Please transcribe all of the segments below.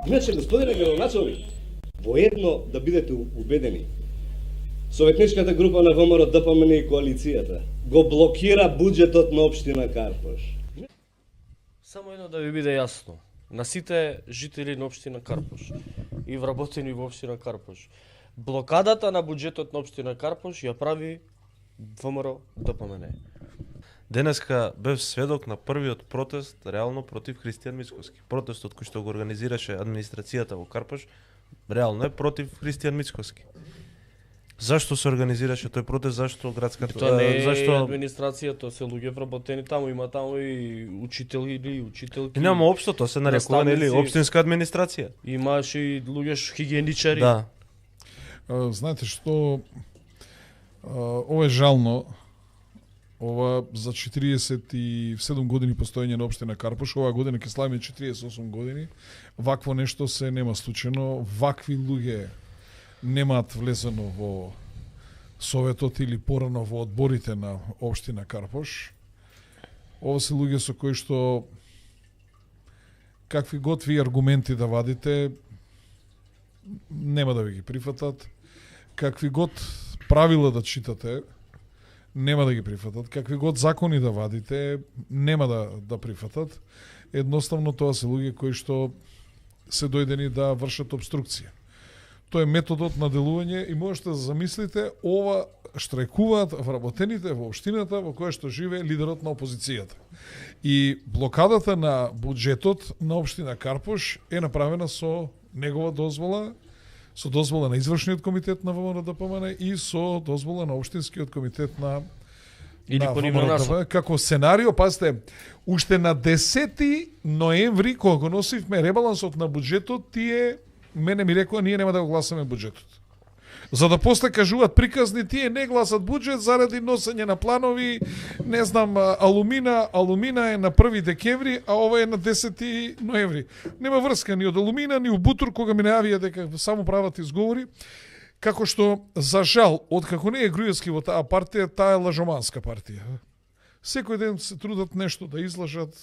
Иначе, господине градоначалник, воедно да бидете убедени. Советничката група на ВМРО ДПМН и коалицијата го блокира буџетот на општина Карпош. Само едно да ви биде јасно. На сите жители на општина Карпош и вработени во општина Карпош, блокадата на буџетот на општина Карпош ја прави ВМРО ДПМН. Денеска бев сведок на првиот протест реално против Христијан Мицкоски. Протестот кој што го организираше администрацијата во Карпош, реално е против Христијан Мицкоски. Зашто се организираше тој протест? Зашто градската Тоа не е администрација, тоа се луѓе вработени таму, има таму и учители или учителки. И нема општо, тоа се нарекува нели општинска администрација. Имаш и луѓе хигиеничари. Да. Знаете што ова е жално. Ова за 47 години постоење на општина Карпош, оваа година ќе славиме 48 години. Вакво нешто се нема случено, вакви луѓе немаат влезено во советот или порано во одборите на општина Карпош. Ова се луѓе со кои што какви готви аргументи да вадите нема да ви ги прифатат. Какви год правила да читате нема да ги прифатат. Какви год закони да вадите нема да прифатат. Едноставно тоа се луѓе кои што се дојдени да вршат обструкција. Тоа е методот на делување и можете да замислите, ова штрајкуваат вработените во општината во која што живее лидерот на опозицијата. И блокадата на буџетот на општина Карпош е направена со негова дозвола, со дозвола на извршниот комитет на ВМРО ДПМН и со дозвола на општинскиот комитет на ВМРО, како сценарио, пазите, уште на 10 ноември кога го носивме ребалансот на буџетот, тие мене ми рекоа ние нема да го гласаме буџетот. За да после кажуваат приказни, тие не гласат буџет заради носење на планови, не знам, алумина е на 1 декември, а ова е на 10 ноември. Нема врска ни од алумина, ни од бутур, кога ми најавија дека само прават изговори, како што, за жал, откако не е Груевски во таа партија, таа е лажоманска партија. Секој ден се трудат нешто да излажат,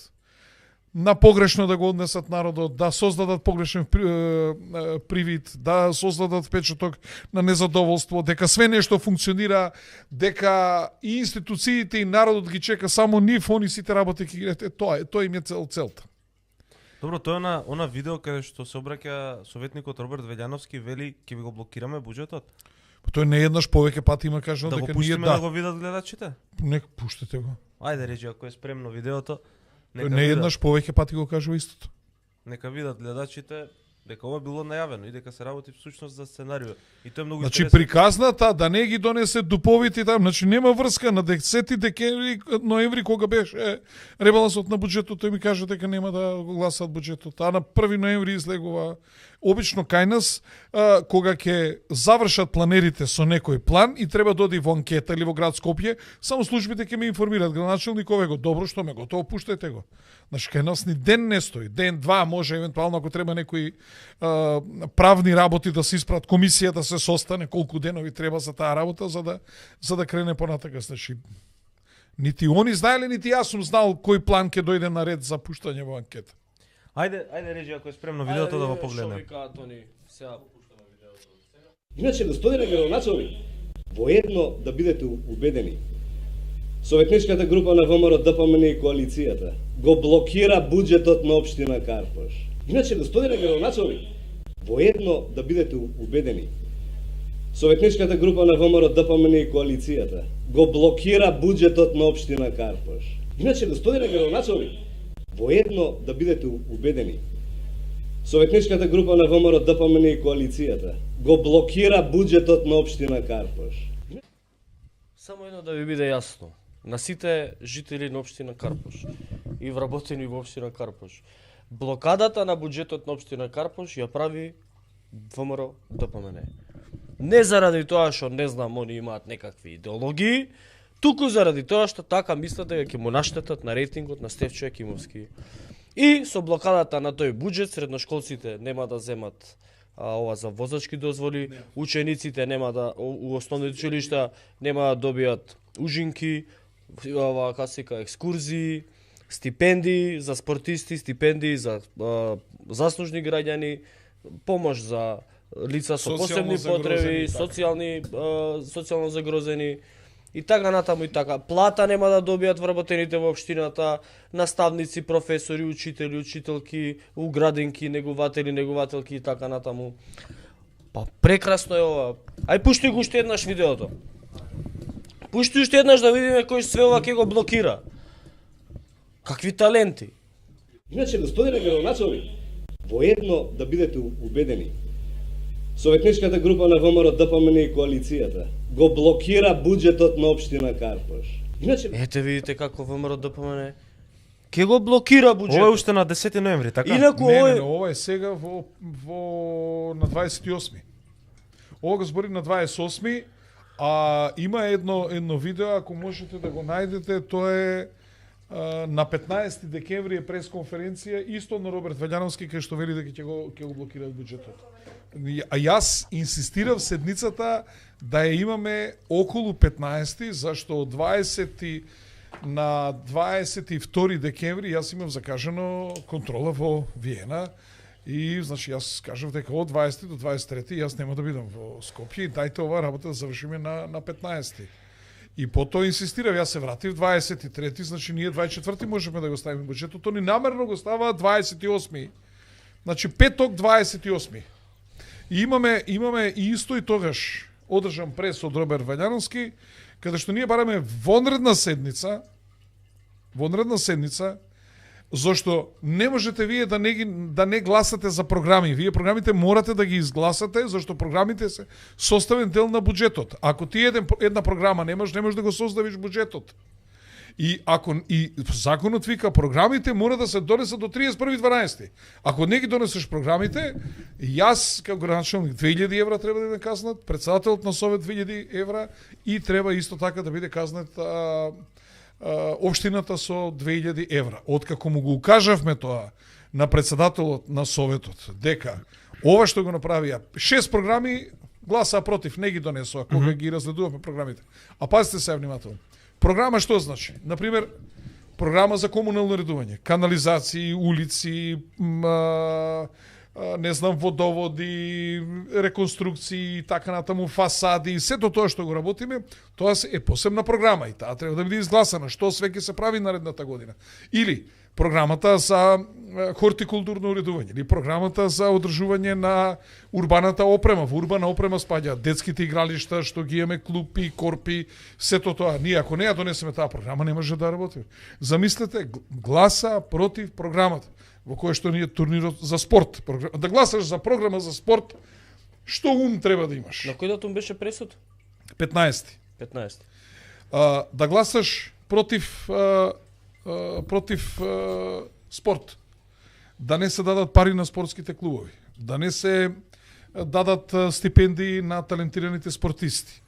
на погрешно да го однесат народот, да создадат погрешен привид, да создадат впечаток на незадоволство, дека све нешто функционира, дека и институциите и народот ги чека само нив, они сите работи ги грете. Тоа им е целта. Добро, тоа е она видео каде што се обраќа советникот Роберт Велјановски, вели ќе ви го блокираме буџетот. Тој не еднаш повеќе пати има кажано да дека го ние да го видат гледачите. Нека пуштете го. Ајде речи, ако е спремно видеото. Не еднаш повеќе пати го кажува истото. Нека видат гледачите дека ова било најавено и дека се работи всушност за сценарио. И тоа е многу интересно. интересно. Приказната да не ги донесе дуповите там, нема врска на 10 декември, ноември кога беше ребалансот на буџетот, тој ми каже дека нема да го гласат буџетот. А на 1 ноември излегува обично кај нас, кога ќе завршат планерите со некој план и треба да оди во анкета или во град Скопје, само службите ќе ме информираат, градоначалник го добро што ме готово, пуштајте го. Значи кај нас ни ден не стои, ден, два може евентуално ако треба некои правни работи да се испрат комисија да се состане, колку денови треба за таа работа за да крене понатака. Значи нити они знаеле, нити јас сум знал кој план ќе дојде на ред за пуштање во анкета. Ајде режи, ако е спремно видеото да го погледнем. Иначе, господине градоначалник, воедно да бидете убедени. Советничката група на ВМРО ДПМН и коалицијата го блокира буџетот на општина Карпош. Иначе, господине градоначалник, воедно да бидете убедени. Советничката група на ВМРО ДПМН и коалицијата го блокира буџетот на општина Карпош. Иначе, господине градоначалник, воедно да бидете убедени. Советничката група на ВМРО ДПМН и коалицијата го блокира буџетот на општина Карпош. Само едно да ви биде јасно. На сите жители на општина Карпош и вработени во општина Карпош, блокадата на буџетот на општина Карпош ја прави ВМРО ДПМН. Не заради тоа што не знам они имаат некакви идеологии, туку заради тоа што така мислат дека ќе му наштетат на рейтингот на Стефчо Јакимовски. И со блокадата на тој буџет средношколците нема да земат ова за возачки дозволи, учениците нема да у основните училишта нема да добијат ужинки, ова касика екскурзии, стипендии за спортисти, стипендии за заслужни граѓани, помош за лица со Социјално посебни потреби, загрозени, така. социјално загрозени и така натаму и така. Плата нема да добијат вработените во општината, наставници, професори, учители, учителки, уграденки, негуватели, негувателки и така натаму. Па прекрасно е ова. Ај пушти го уште еднаш видеото. Пушти уште еднаш да видиме кој све ова ќе го блокира. Какви таленти. Иначе, господине градоначалник, воедно да бидете убедени, советничката група на ВМРО, ДПМН и коалицијата го блокира буџетот на општина Карпош. Иначе, Ете видите како ВМРО ДПМН ќе го блокира буџетот. Ова е уште на 10 ноември, така? Инаку Не, овој ова е сега на 28. Ова го зборим на 28, а има едно видео, ако можете да го најдете, тоа е на 15 декември е пресконференција исто на Роберт Ваљановски кај што вели дека ќе го блокираат буџетот. А јас инсистирав седницата да ја имаме околу 15, зашто од 20 на 22 декември јас имам закажано контрола во Виена и значи јас кажав дека од 20 до 23 јас нема да бидам во Скопје и дајте оваа работа да завршиме на 15. И потоа инсистирав, јас се вратив 23, значи ние 24 можеме да го ставиме буџетот, они намерно го ставаат 28. Значи петок 28. И имаме и исто и тогаш одржан прес од Роберт Ваљановски, каде што ние бараме вонредна седница, зашто не можете вие да не гласате за програми. Вие програмите морате да ги изгласате, зашто програмите се составен дел на буџетот. Ако ти една програма не можеш да го составиш буџетот. И законот вика програмите мора да се донесат до 31.12. Ако не ги донесеш програмите, јас како градоначалник 2000 евра треба да биде казнат, председателот на Совет 2000 евра и треба исто така да биде казнат општината со 2000 евра. Откако му го укажавме тоа на председателот на Советот, дека ова што го направија, 6 програми гласаа против, не ги донесоа кога ги разгледувавме програмите. А пазите се внимателно. Програма што значи? Например, програма за комунално редување, канализации, улици, не знам, водоводи, реконструкции, така натаму, фасади, сето тоа што го работиме, тоа е посебна програма и таа треба да биде изгласана, што све ќе се прави наредната година. Или програмата за хортикултурно уредување, или програмата за одржување на урбаната опрема. Во урбана опрема спаѓаат детските игралишта, што ги имаме клупи, корпи, сето тоа. Ние ако не ја донесеме таа програма, не може да работиме. Замислете, гласа против програмата во која што ние турнирот за спорт. Да гласаш за програма за спорт, што ум треба да имаш? На кој датум беше пресуд? 15. 15. Да гласаш против спорт. Да не се дадат пари на спортските клубови. Да не се дадат стипендии на талентираните спортисти.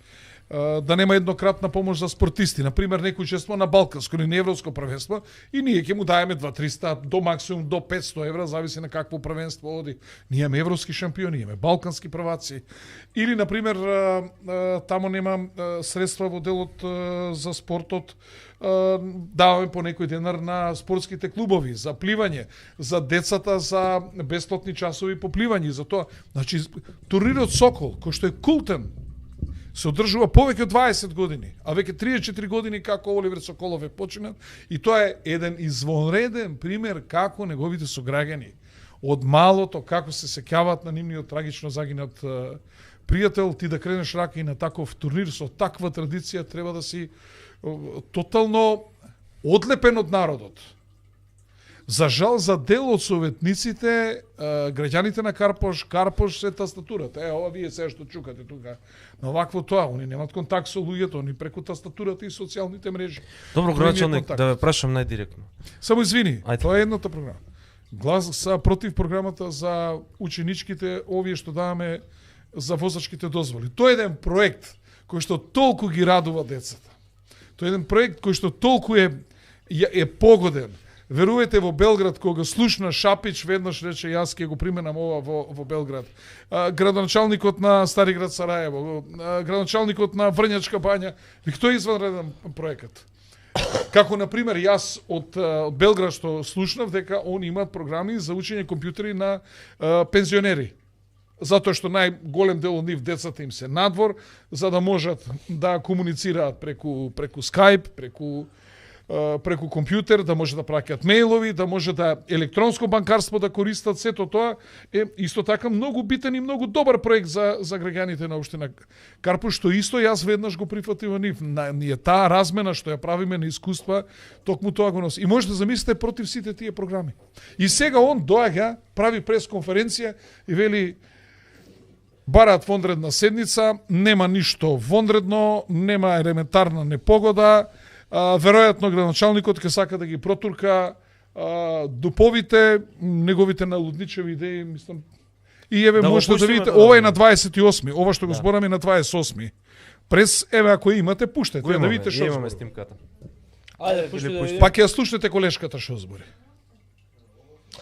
Да нема еднократна помош за спортисти. Например, некој учествува на Балканско или на Европско првенство и ние ќе му даеме 200-300 до максимум до 500 евра, зависи на какво првенство оди. Ние имаме европски шампиони, имаме балкански прваци. Или, например, тамо нема средства во делот за спортот, даваме по некој денар на спортските клубови, за пливање, за децата, за бесплатни часови по пливање. За тоа, значи, турнирот Сокол, кој што е култен, се одржува повеќе од 20 години, а веќе 34 години како Оливер Соколов е починат, и тоа е еден извонреден пример како неговите сограѓани од малото, како се сеќаваат на нивниот трагично загинат пријател, ти да кренеш рака и на таков турнир со таква традиција, треба да си тотално одлепен од народот. За жал, за дел од советниците, граѓаните на Карпош се тастатурата. Ова вие сега што чукате тука. На вакво тоа, они немат контакт со луѓето, они преку тастатурата и социјалните мрежи. Добро, градоначалник, да ве прашам најдиректно. Само извини, Ајде. тоа е едната програма. Глас против програмата за ученичките, овие што даваме за возачките дозволи. Тоа е еден проект кој што толку ги радува децата. Тоа е еден проект кој што толку е погоден. Верувате, во Белград, кога слушна Шапич, веднаш рече, јас ќе го применам ова во Белград. Градоначалникот на Стари град Сараево, градоначалникот на Врњачка бања, вик, тоа е изванреден проект. Како на пример јас од Белград што слушнав дека они имаат програми за учење компјутери на пензионери. Затоа што најголем дел од нив децата им се надвор, за да можат да комуницираат преку Skype, преку компјутер, да може да праќаат мејлови, да може да електронско банкарство да користат, сето тоа е исто така многу битен и многу добар проект за граѓаните на општина Карпош, што исто јас веднаш го прифатив нив. Ние таа размена што ја правиме на искуства, токму тоа го носи. И можете да замислите против сите тие програми. И сега он доаѓа, прави пресконференција и вели бараат вонредна седница, нема ништо вонредно, нема елементарна непогода, веројатно градоначалникот ќе сака да ги протурка дуповите, неговите налудничеви идеи, мислам. И еве Да можете да видите, ова е на 28, ова што го збораме на 28. Прес, еве ако имате, пуштете, Го да видите што имаме збори. снимката. Ајде, пушти да видиме. Пак ја слушнете колешката што збори.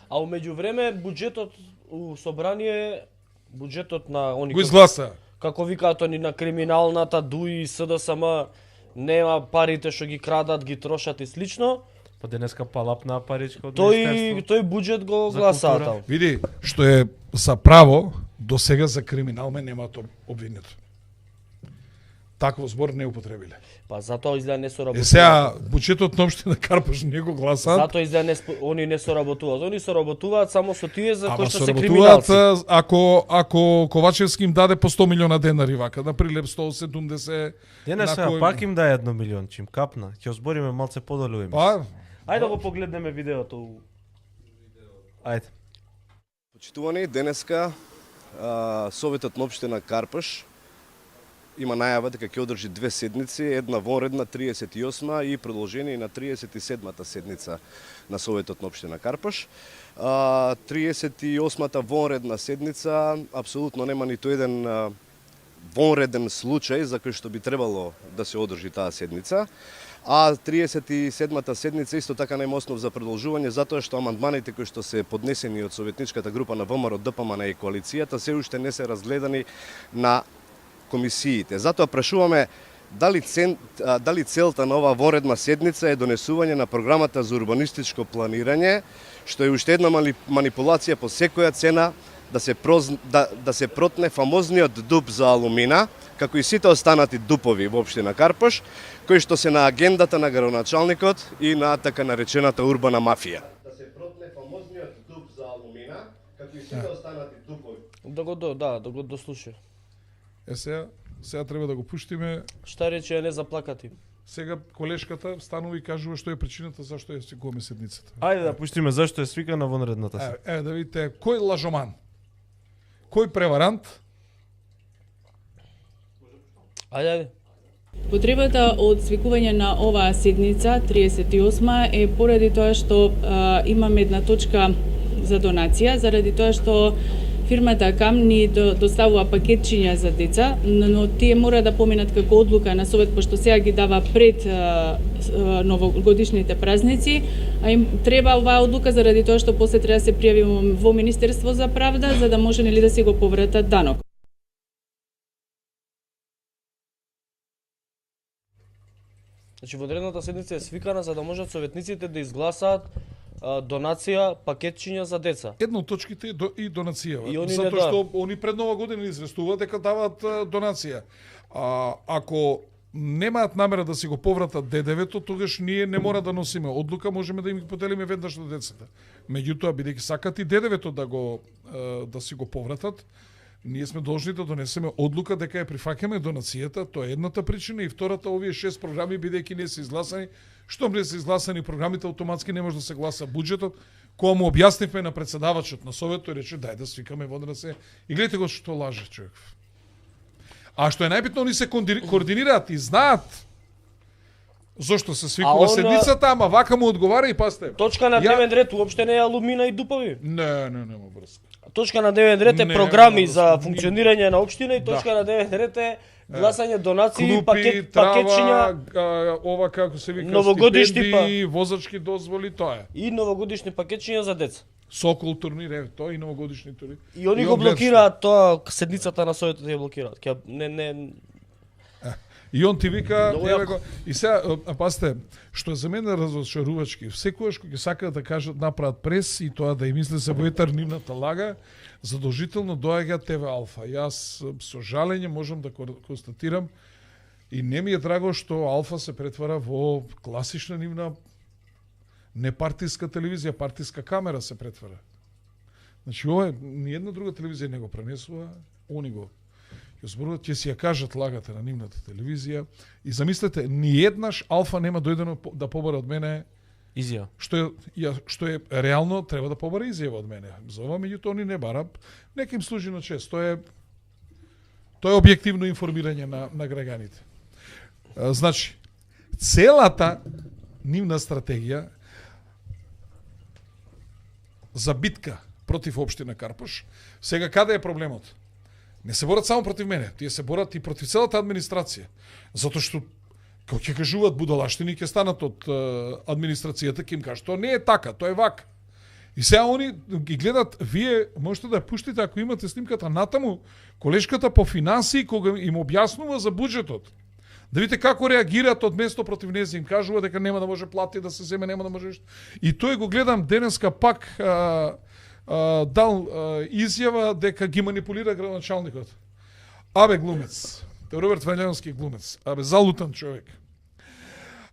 А умеѓу време буџетот у собрание, буџетот на они Го изгласа. како викаат они на криминалната ДУИ и СДСМ нема парите што ги крадат, ги трошат и слично. Па денеска палапна паричка од Тој буџет го За гласаа култура. таму. Види, што е за право, до сега за криминал ме немаат обвинето. Таков збор не употребиле. Па затоа изгледа не соработуваат. Сега, буџетот на општина Карпош не го гласаат. Затоа изгледа они не соработуваат. Они соработуваат само со тие за кои Ама што се соработуваат криминалци. ако Ковачевски им даде по 100 милиона денари вака, на прилеп 170. Денеска на кој- пак им дај 1 милион, чим капна. Ќе озбориме малце подолу им. Па, Ајде да го погледнеме видеото. Ајде. Почитувани, денеска Советот на општина Карпош има најава дека ќе одржи две седници, една вонредна 38 и продолжение на 37-та седница на Советот на општина Карпош. 38-та вонредна седница апсолутно нема ниту еден вонреден случај за кој што би требало да се одржи таа седница. А 37-та седница исто така нема основ за продолжување затоа што амандманите кои што се поднесени од советничката група на ВМРО, ДПМН и коалицијата се уште не се разгледани на комисиите. Затоа прашуваме дали целта на оваа вонредна седница е донесување на програмата за урбанистичко планирање, што е уште една манипулација по секоја цена да се протне фамозниот дуп за алумина, како и сите останати дупови во општина Карпош, кои што се на агендата на градоначалникот и на така наречената урбана мафија. Да се протне фамозниот дуп за алумина, како и сите останати дупови. Да го дослуша. сега треба да го пуштиме. Шта рече не заплакати. Сега колешката станува и кажува што е причината зашто ја свикуваме седницата. Ајде да пуштиме зашто е свикана вонредната седница. Еве да видите кој лажоман, кој преварант. Ајде. Потребата од свикување на оваа седница, 38 е поради тоа што имаме една точка за донација, заради тоа што фирмата КАМ ни доставува пакетчиња за деца, но тие мора да поминат како одлука на Совет, пошто сега ги дава пред новогодишните празници, а им треба оваа одлука заради тоа што после треба да се пријавиме во Министерство за правда, за да може нели да си го повратат данок. Значи вонредната седница е свикана за да можат советниците да изгласаат донација пакетчиња за деца. Една од точките е и донацијава. И они не Затоа што даваат. они пред Нова година известуваат дека даваат донација. Ако немаат намера да си го повратат ДДВ-то, тогаш ние не мора да носиме одлука, можеме да им ги поделиме веднаш на децата. Меѓутоа, бидејќи сакат и ДДВ-то да си го повратат, ние сме должни да донесеме одлука дека ја прифаќаме донацијата, тоа е едната причина, и втората, овие 6 програми бидејќи не се изгласани, штом не се изгласани програмите, автоматски не може да се гласа буџетот. Кога му објаснивме на председавачот на Совет, тој рече дај да свикаме водна се. И гледате го што лаже човек. А што е најбитно, они се координираат и знаат зошто се свикува седницата, ама вака му одговара и пасте. Точка на дневен ред уопште не е алумина и дупови. Нема врска. Точка на дневен ред е Не, програми не, за не. функционирање на општина и точка на дневен ред е гласање донации, Клупи, пакетчиња трава, ова како се вика, Новогодишни стипендии, возачки дозволи, тоа е. и новогодишни пакетчиња за деца. Сокол турнир, еве, тоа и новогодишни турнири. И они И го огледство. блокираат тоа, седницата на Советот ја блокираат. Ќе не И он ти вика, Много еве јако. го. И сега, пасте, што е за мене разочарувачки, секогаш кога ќе сакаат да кажат направат прес и тоа да им излезе во етер нивната лага, задолжително доаѓа ТВ Алфа. Јас со жалење можам да констатирам и не ми е драго што Алфа се претвара во класична нивна непартиска телевизија, партиска камера се претвара. Значи, ова ни една друга телевизија не го пренесува, они го ја зборуваат, ќе си ја кажат лагата на нивната телевизија и замислете, ни еднаш Алфа нема дојдено да побара од мене Изјава. што е реално треба да побара изјава од мене. За ова меѓуто они не барат, нека им служи на чест. Тоа е објективно информирање на граѓаните. Значи, целата нивна стратегија за битка против општина Карпош, сега каде е проблемот? Не се борат само против мене, тие се борат и против целата администрација. Затоа што кога ќе кажуваат будалаштини, ќе станат од администрацијата, ќе им кажат, тоа не е така, тоа е вака. И сега они ги гледат, вие можете да ја пуштите ако имате снимката натаму, колешката по финансии кога им објаснува за буџетот. Да видите како реагираат од место против незе, им кажува дека нема да може плати да се земе, нема да може. И тој го гледам денеска пак дал изјава дека ги манипулира градоначалникот. Абе глумец, Роберт Вањановски глумец, абе залутан човек.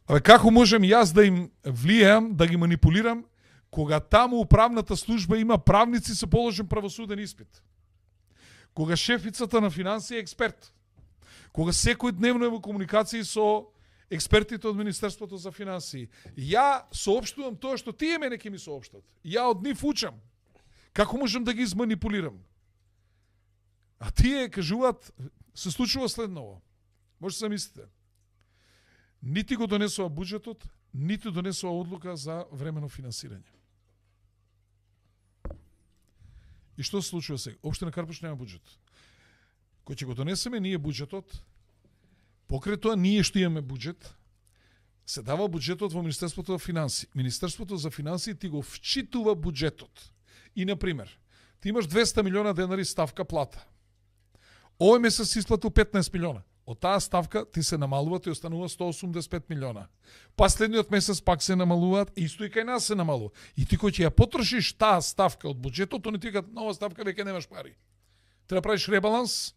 Абе како можем јас да им влијам, да ги манипулирам, кога таму управната служба има правници со положен правосуден испит? Кога шефицата на финансија е експерт? Кога секој дневно е во комуникации со експертите од Министерството за финансии? Ја соопштувам тоа што тие мене ќе ми соопштат. Ја од нив учам. Како можам да ги изманипулирам? А тие кажуваат, се случува следново. Може да се мислите. Нити го донесува буџетот, нити донесува одлука за временно финансирање. И што се случува сега? Општина Карпош нема буџет. Кој ќе го донесеме ние буџетот, покрај тоа ние што имаме буџет, се дава буџетот во Министерството за финансии. Министерството за финансии ти го вчитува буџетот. И, например, ти имаш 200 милиона денари ставка плата. Овој месец си исплатил 15 милиона. Од таа ставка ти се намалува, ти останува 185 милиона. Последниот месец пак се намалуваат, исто и кај нас се намалува. И ти кој ќе ја потрошиш таа ставка од буџетот, они ти кажат, нова ставка веќе немаш пари. Треба да правиш ребаланс,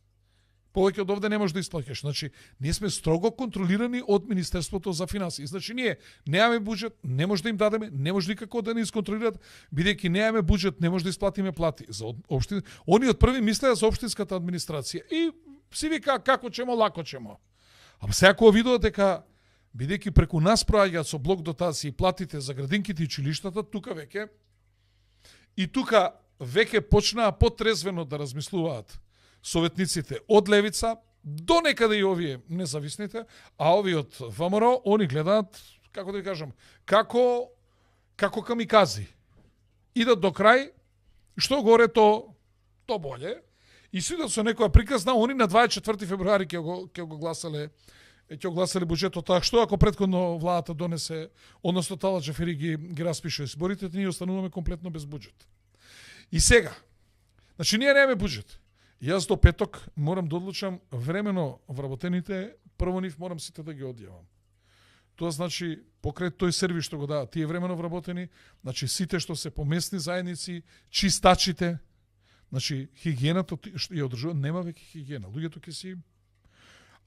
повеќе од овде не можеш да исплаќаш. Значи, ние сме строго контролирани од Министерството за финансии. Значи, ние немаме буџет, не може да им дадеме, не може никако да ни исконтролират, бидејќи немаме буџет, не може да исплатиме плати за општин. Они од први мислеа за општинската администрација и си вика како чемо, лако чемо. А сега кога видува дека бидејќи преку нас проаѓаат со блок дотации платите за градинките и училиштата, тука веќе почнаа потрезвено да размислуваат советниците од левица до некаде и овие независните, а овие од ВМРО, они гледаат, како да ви кажам, како камикази. Идат до крај, што горе то боле, и сидат со некоја приказна, они на 24 февруари ќе го гласале буџетот, а што ако претходно владата донесе, односно Талат Џафери ги распише изборите, ние остануваме комплетно без буџет. И сега, значи ние немаме буџет. Јас до петок морам да одлучам времено вработените, прво нив морам сите да ги одјавам. Тоа значи, покрај тој сервис што го дава, тие времено вработени, значи сите што се по местни заедници, чистачите, значи хигиената што ја одржува, нема веќе хигиена. Луѓето ќе си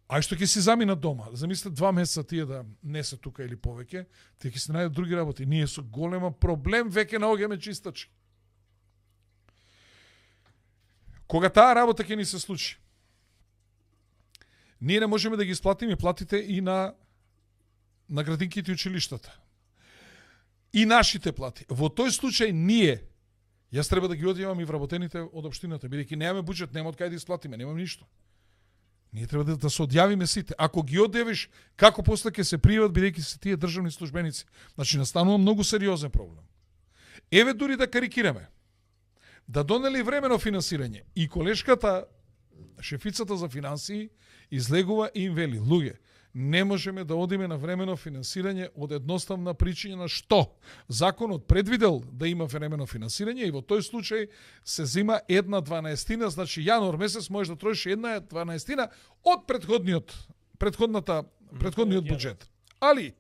ај што ќе си заминат дома. Замислете 2 месеца тие да не се тука или повеќе, тие ќе се најдат други работи. Ние со голема проблем веќе наоѓаме чистачи. Кога таа работа ќе ни се случи, ние не можеме да ги исплатиме платите и на градинките и училиштата. И нашите плати. Во тој случај ние, јас треба да ги одјавам и вработените од општината, бидејќи немаме буџет, нема од кај да исплатиме, немам ништо. Ние треба да се одјавиме сите. Ако ги одјавиш, како после ќе се пријават, бидејќи се тие државни службеници? Значи, настанува многу сериозен проблем. Еве дури да карикираме. Да донели времено финансирање и колешката, шефицата за финансии, излегува и им вели, луѓе, не можеме да одиме на времено финансирање од едноставна причина што законот предвидел да има времено финансирање и во тој случај се зема 1/12, значи јануар месец можеш да трошиш 1/12 од претходниот претходниот буџет. Али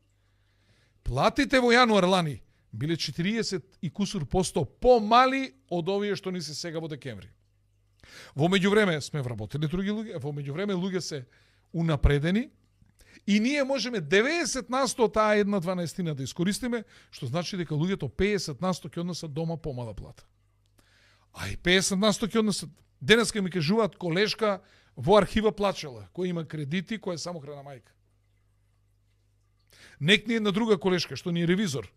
платите во јануар лани биле 40 и кусур посто помали од овие што ни се сега во декември. Во меѓувреме сме вработени други луѓе, во меѓувреме луѓе се унапредени и ние можеме 90% од таа 1/12 да искористиме, што значи дека луѓето 50% ќе однесат дома помала плата. А и 50% ќе однесат. Денеска ми кажуваат колешка во архива плачела, која има кредити, која е самохрана мајка. Некни една друга колешка, што ни е ревизор,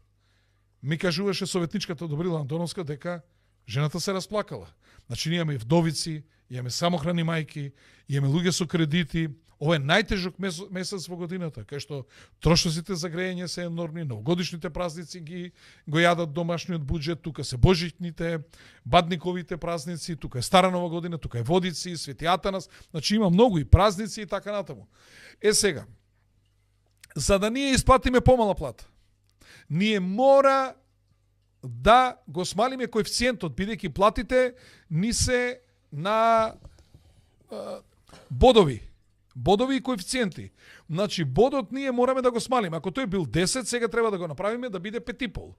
ми кажуваше советничката Добрила Антоновска дека жената се расплакала. Значи, ние имаме вдовици, имаме самохрани мајки, имаме луѓе со кредити. Ова е најтежок месец во годината, кај што трошоците за грејење се енормни, новогодишните празници го јадат домашниот буџет, тука се божитните, бадниковите празници, тука е Стара Нова година, тука е Водици, Свети Атанас, значи има многу и празници и така натаму. Сега, за да ние исплатиме помала плата, ние мора да го смалиме коефициентот, бидејќи платите ни се на бодови и коефициенти. Значи, бодот ние мораме да го смалиме. Ако тој бил 10, сега треба да го направиме да биде 5,5.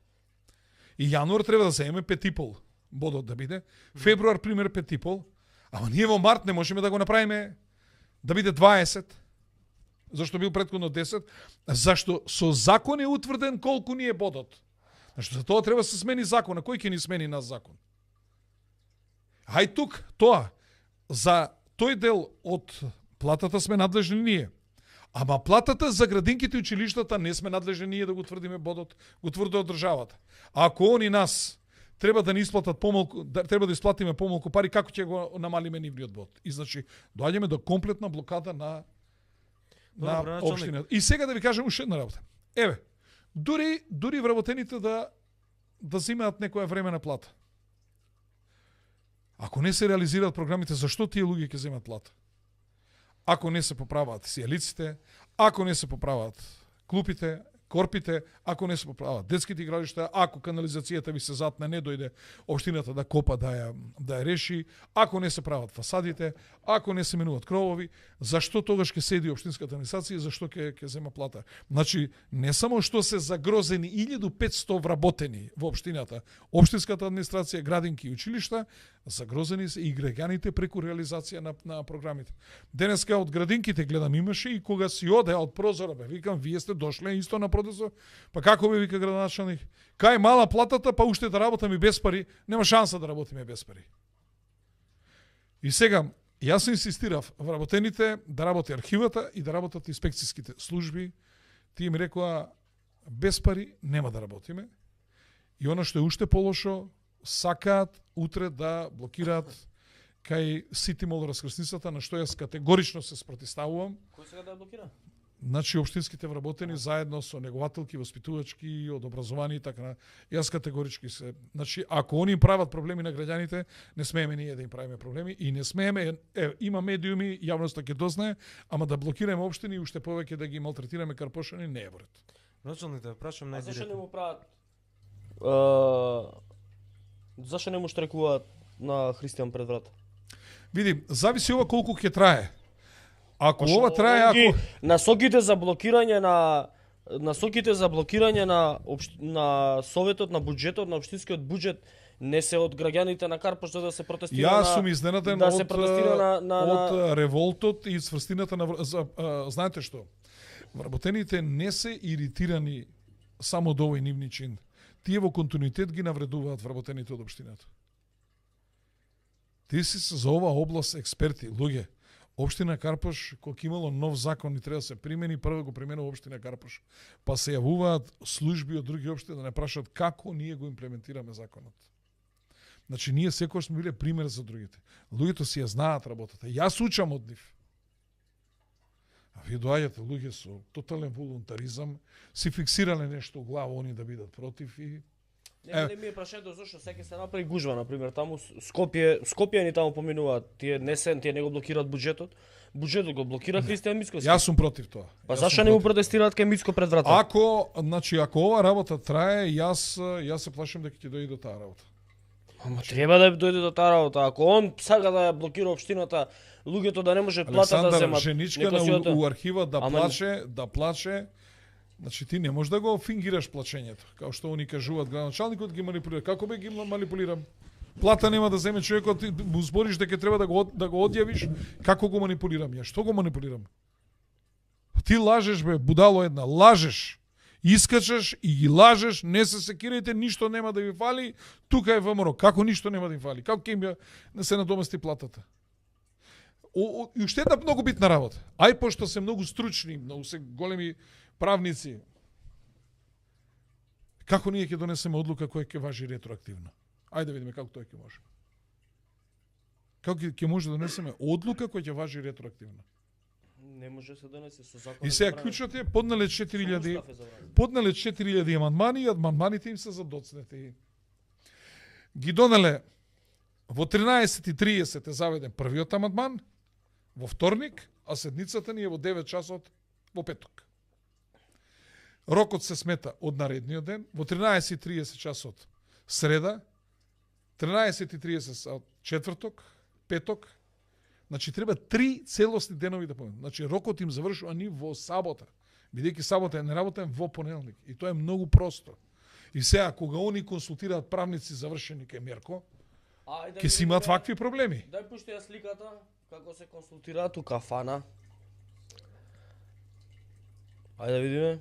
И јануар треба да земеме 5,5 бодот да биде. Февруар, пример, 5,5. Ама ние во март не можеме да го направиме да биде 20. Зашто бил претходно 10? Зашто со закон е утврден колку ни е бодот. Зашто за тоа треба да се смени закон. А кој ќе ни смени нас закон? Хај тук, тоа. За тој дел од платата сме надлежни ние. Ама платата за градинките и училиштата не сме надлежни ние да го тврдиме бодот, го тврди од државата. А ако они нас треба да ни исплатат помалку, треба да исплатиме помалку пари, како ќе го намалиме нивниот бод? И значи доаѓаме до комплетна блокада на општината. И сега да ви кажам уште една работа. Еве, дури вработените да земаат некоја времена плата. Ако не се реализираат програмите, зашто тие луѓе ќе земат плата? Ако не се поправаат сијалиците, ако не се поправаат клупите, корпите, ако не се поправаат детските игралишта, ако канализацијата ви се затне, не дојде општината да копа да ја реши, ако не се прават фасадите, ако не се менуваат кровови, зашто тогаш ќе седи општинската администрација, зашто ќе зема плата? Значи, не само што се загрозени 1500 вработени во општината, општинската администрација, градинки и училишта, загрозени се и граѓаните преку реализација на програмите. Денеска од градинките гледам имаше и кога си оде од прозора, викам, вие сте дошле исто на протест, па како бе, вика градоначалник, кај мала платата, па уште да работаме без пари, нема шанса да работиме без пари. И сега, јас инсистирав вработените да работи архивата и да работат инспекцијските служби. Тие ми рекоа, без пари нема да работиме. И она што е уште полошо, сакаат утре да блокираат кај Сити Мол раскрсницата, на што јас категорично се спротивставувам. Кој сега да блокира? Значи, општинските вработени заедно со негователки, воспитувачки, од образование и така. Јас категорички се. Значи, ако они им прават проблеми на граѓаните, не смееме ние да им правиме проблеми и не смееме, има медиуми, јавноста ќе дознае, ама да блокираме општини и уште повеќе да ги малтретираме карпошани, не е во ред. Началните да прашам А зашто не најдиректно. му прават зашто не му штрекуваат на Христијан пред врата? Види, зависи ова колку ќе трае. Ако ова трае, ако насоките за блокирање на советот на буџетот, на општинскиот буџет не се од граѓаните на Карпош за да се протестира јас сум изненаден да се протестира од револтот и сврстината на знаете што? Вработените не се иритирани само од овој нивни чин. Тие во континуитет ги навредуваат вработените од општината. Тие си се за ова област експерти, луѓе. Општина Карпош, кога имало нов закон и треба да се примени, прво го применува општина Карпош. Па се јавуваат служби од други општини да не прашаат како ние го имплементираме законот. Значи, ние секогаш сме биле пример за другите. Луѓето си ја знаат работата. Јас учам од нив. А вие доаѓате луѓе со тотален волунтаризам, си фиксирале нешто у глава, они да бидат против и Не ми е прашањето зашто сега се направи гужва, на пример, таму Скопје ни таму поминуваат, тие не го блокираат буџетот. Буџетот го блокира Христијан Мицкоски. Јас сум против тоа. Па зашто не му протестираат кај Мицко пред врата? Ако ова работа трае, јас се плашам дека ќе дојде до таа работа. Ама треба да дојде до таа работа. Ако он сака да ја блокира општината, луѓето да не може плата да Александар, земат. женичка нека си на, оде. у архива да Ама- плаче, значи ти не можеш да го фингираш плачењето. Као што они кажуваат, градоначалникот ги манипулира. Како бе ги манипулирам? Плата нема да земе човекот, ти му збориш дека треба да го одјавиш, како го манипулирам ја? Што го манипулирам? Ти лажеш бе, будало една, лажеш. Искачаш и ги лажеш, не се секирајте, ништо нема да ви фали, тука е ВМРО. Како ништо нема да ви фали? Како ќе им ја се надомести платата? И уште една многу битна работа. Ај пошто се многу стручни, многу се големи правници, како ние ќе донесеме одлука која ќе важи ретроактивно? Ајде да видиме како тој ќе може. Како ќе може да донесеме одлука која ќе важи ретроактивно? Не може се донесе со закон. И сега клучот е поднале 4000 амандмани и амандманите им се задоцнети. Ги донале во 13:30 е заведен првиот амандман, во вторник, а седницата ни е во 9 часот во петок. Рокот се смета од наредниот ден, во 13:30 часот среда, 13:30 четврток, петок. Значи треба 3 целосни денови да поминат. Значи рокот им завршува ни во сабота, бидејќи сабота е неработен во понеделник. И тоа е многу просто. И сега кога они консултираат правници завршени кај Мерко, ќе си имаат вакви проблеми. Дај пушти ја сликата како се консултираат у кафана. Ајде да видиме.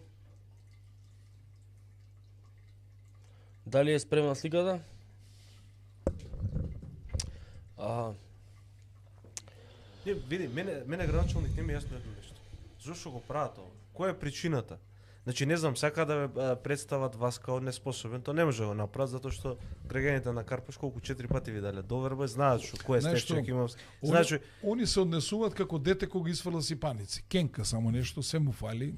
Дали е спремна сликата? Не, види, мене градоначалник не ми е јасно едно нешто. Зошто го прават ова? Која е причината? Значи не знам, сака да ве представат вас као неспособен, тоа не може да го направат затоа што граѓаните на Карпош колку 4 пати ви дале доверба, знаат што кој е Знаеш стечек што? има. Знаат што Они се однесуваат како дете кога ги изфрла си паници. Кенка само нешто, се му фали.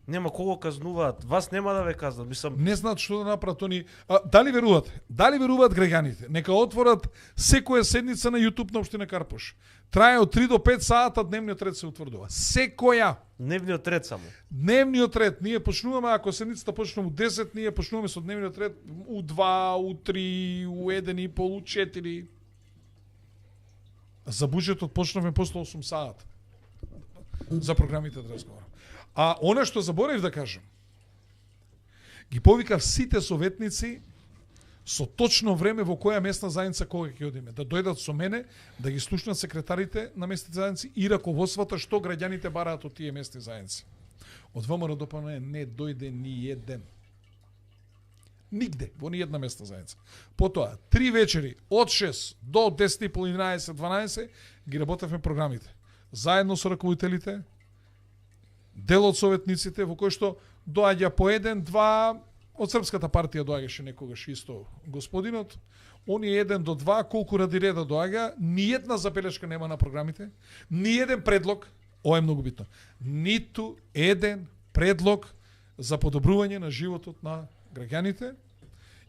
нема кого казнуваат. Вас нема да ве казнат, мислам. Не знаат што да направат они. Дали веруваат? Дали веруваат граѓаните? Нека отворат секоја седница на YouTube на општина Карпош. Трае од 3 до 5 сата, дневниот ред се утврдува. Секоја. Дневниот ред само. Дневниот ред, ние почнуваме, ако седницата почне у 10, ние почнуваме со дневниот ред у 2, у 3, у 1 и пол, у 4. За буџетот почнавме после 8 саат. За програмите да разговарам. А она што заборев да кажам, ги повикав сите советници со точно време во која местна заедница кога ќе одиме, да дојдат со мене, да ги слушнат секретарите на местните заедници и раководствата што граѓаните бараат од тие местни заедници. Од ВМРО до ПН не дојде ни еден. Нигде, во ни една местна заедница. Потоа, 3 вечери, од 6 до 10:30, 11, 12, ги работевме програмите. Заедно со раководителите, дел од советниците, во кој што доаѓа по 1-2, од Српската партија доаѓаше некогаш исто господинот, они 1 до 2, колку ради реда доаѓа, ни една забелешка нема на програмите, ни еден предлог, ова е многу битно, ниту еден предлог за подобрување на животот на граѓаните,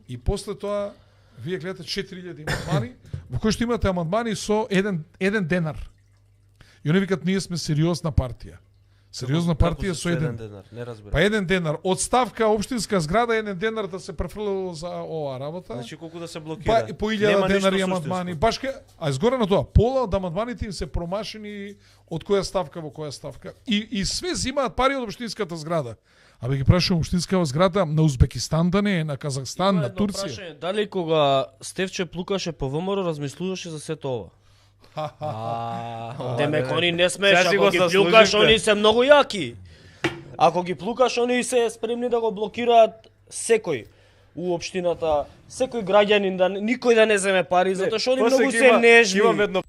и после тоа вие гледате 4000 амандмани, во кои што имате амандмани со еден денар. И они викат, ние сме сериозна партија. Сериозна партија со еден денар, не разбирам. Па 1 денар. Од ставка општинска зграда 1 денар да се префрлило за оваа работа. Значи колку да се блокира? Па по 1000 денари амандмани. Баш а изгоре на тоа, пола од амандманите им се промашени од која ставка во која ставка. И све зимаат пари од општинската зграда. Абе ги прашувам, општинскава зграда на Узбекистан да не е, на Казахстан, на Турција. Дали кога Стефче плукаше по ВМРО размислуваше за сето ова? Демек, они не смеш, Сега си ако го ги заслуживте. плукаш, они се многу јаки. Ако ги плукаш, они се спремни да го блокираат секој у општината, секој граѓанин, да никој да не земе пари, затоа што они После многу ги се нежни. Имам едно